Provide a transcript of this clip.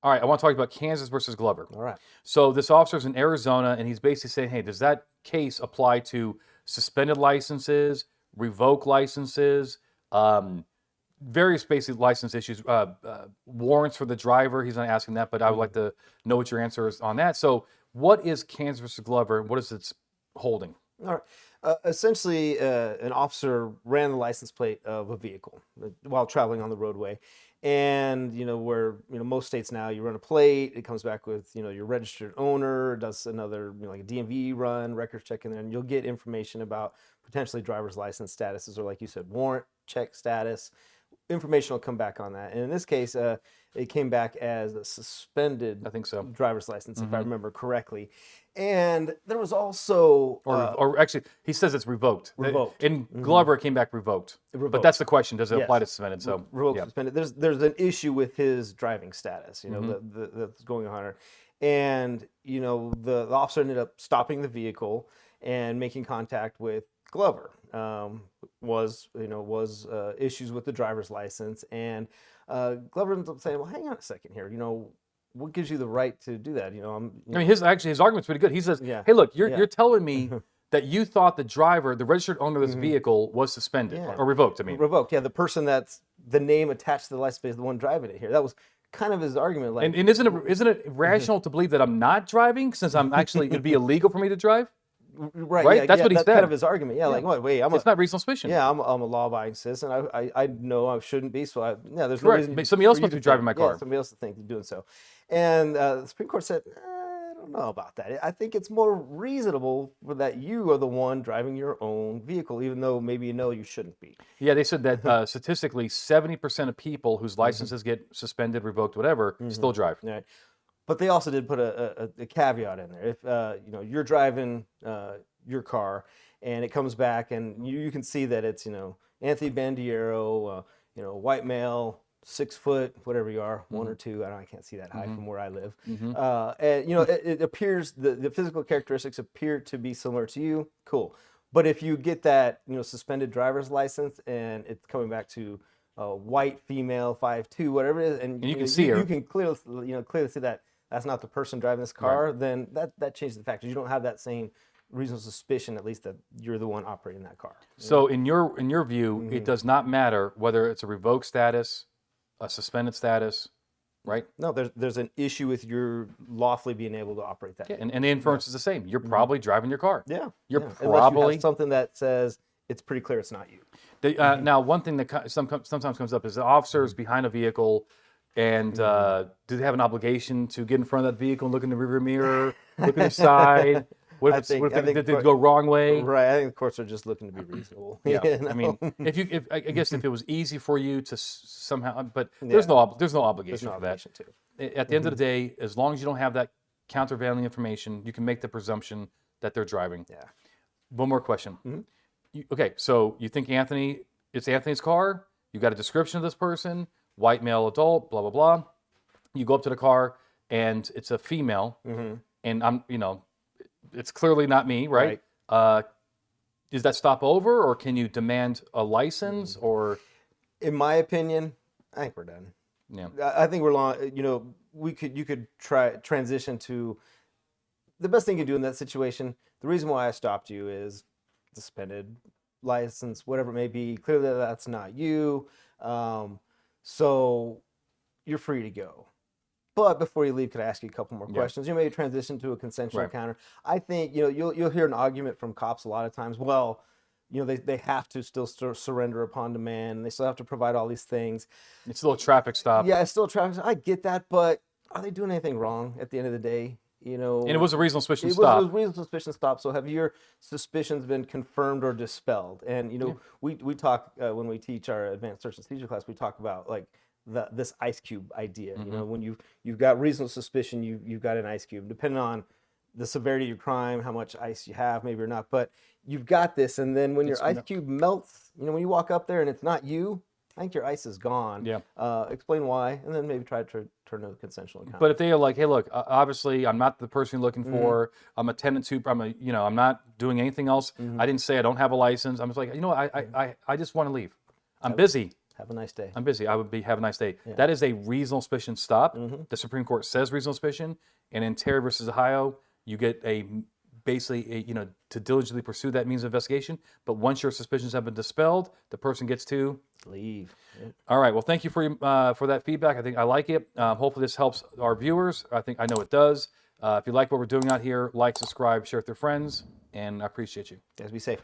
All right, I want to talk about Kansas versus Glover. All right. So this officer's in Arizona, and he's basically saying, hey, does that case apply to suspended licenses, revoke licenses, various basic license issues, warrants for the driver? He's not asking that, but I would like to know what your answer is on that. So what is Kansas versus Glover, and what is its holding? All right. Essentially, an officer ran the license plate of a vehicle while traveling on the roadway. And, where, most states now, you run a plate, it comes back with, your registered owner, does another, like a DMV run, records check in there, and you'll get information about potentially driver's license statuses, or like you said, warrant check status. Information will come back on that. And in this case, it came back as a suspended I think so. driver's license, if I remember correctly. And there was also... or actually, he says it's revoked. Revoked. In Glover, it came back revoked. But that's the question. Does it apply to suspended? So revoked, suspended. There's an issue with his driving status, that's going on here. And, the officer ended up stopping the vehicle and making contact with Glover. Was issues with the driver's license. And Glover ends up saying, well, hang on a second here, what gives you the right to do that? I mean, his argument's pretty good. He says, "Hey, look, you're telling me that you thought the driver, the registered owner of this vehicle, was suspended or revoked." I mean, revoked. Yeah, the person that's the name attached to the license plate is the one driving it here. That was kind of his argument. Like, and isn't it rational to believe that I'm not driving since I'm actually it'd be illegal for me to drive? Right. Yeah, that's what he said. Kind of his argument. Yeah, like, wait, it's not reasonable suspicion. Yeah, I'm a law-abiding citizen. I know I shouldn't be. So there's no Correct. reason. Somebody else must be driving my car. Yeah, somebody else to think of doing so. And the Supreme Court said, I don't know about that. I think it's more reasonable that you are the one driving your own vehicle, even though maybe you shouldn't be. Yeah, they said that statistically, 70% of people whose licenses get suspended, revoked, whatever, still drive. Right. But they also did put a caveat in there. If you're driving your car and it comes back and you can see that it's Anthony Bandiero, white male, 6 foot, whatever you are, 1 or 2. I can't see that high from where I live. And it appears the physical characteristics appear to be similar to you. Cool. But if you get that suspended driver's license and it's coming back to white female, 5'2", whatever it is, and you can see her, you can clearly see that that's not the person driving this car. Right. Then that changes the factors. You don't have that same reasonable suspicion, at least, that you're the one operating that car. So in your view, it does not matter whether it's a revoked status, a suspended status, right? No, there's an issue with your lawfully being able to operate that. Yeah, and the inference is the same. You're probably driving your car. Yeah. You're Unless probably you have something that says it's pretty clear it's not you. Now, one thing that sometimes comes up is the officers behind a vehicle, and do they have an obligation to get in front of that vehicle and look in the rearview mirror, look at the side? What if did it go wrong way? Right, I think the courts are just looking to be reasonable. Yeah, I mean, I guess if it was easy for you to somehow, but there's no obligation for that. At the end of the day, as long as you don't have that countervailing information, you can make the presumption that they're driving. Yeah. One more question. Okay, so you think it's Anthony's car? You got a description of this person, white male adult, blah blah blah. You go up to the car and it's a female, and it's clearly not me, right? Is that stop over, or can you demand a license? Or, in my opinion, I think we're done. Yeah, I think we're long. You could try transition to the best thing you can do in that situation. The reason why I stopped you is suspended license, whatever it may be. Clearly, that's not you. So you're free to go. But before you leave, could I ask you a couple more questions? You may transition to a consensual encounter. I think you'll hear an argument from cops a lot of times. Well, they have to still surrender upon demand. They still have to provide all these things. It's still a traffic stop. Yeah, it's still a traffic stop. I get that, but are they doing anything wrong at the end of the day? And it was a reasonable suspicion stop. It was a reasonable suspicion stop. So have your suspicions been confirmed or dispelled? And we talk when we teach our advanced search and seizure class. We talk about like this ice cube idea. When you've got reasonable suspicion, you've got an ice cube. Depending on the severity of your crime, how much ice you have, maybe or not, but you've got this. And then when your ice cube melts, when you walk up there and it's not you, I think your ice is gone. Yeah. Explain why, and then maybe try to turn to a consensual encounter. But if they are like, hey, look, obviously I'm not the person you're looking for. I'm a tenant super. I'm not doing anything else. I didn't say I don't have a license. I'm just like, I just want to leave. I'm busy. Have a nice day. I'm busy. I would be have a nice day. That is a reasonable suspicion stop. The Supreme Court says reasonable suspicion, and in Terry versus Ohio, you get basically to diligently pursue that means of investigation. But once your suspicions have been dispelled, the person gets to Leave. Yeah. All right. Well, thank you for that feedback. I think I like it. Hopefully, this helps our viewers. I know it does. If you like what we're doing out here, like, subscribe, share with your friends, and I appreciate you. Guys, be safe.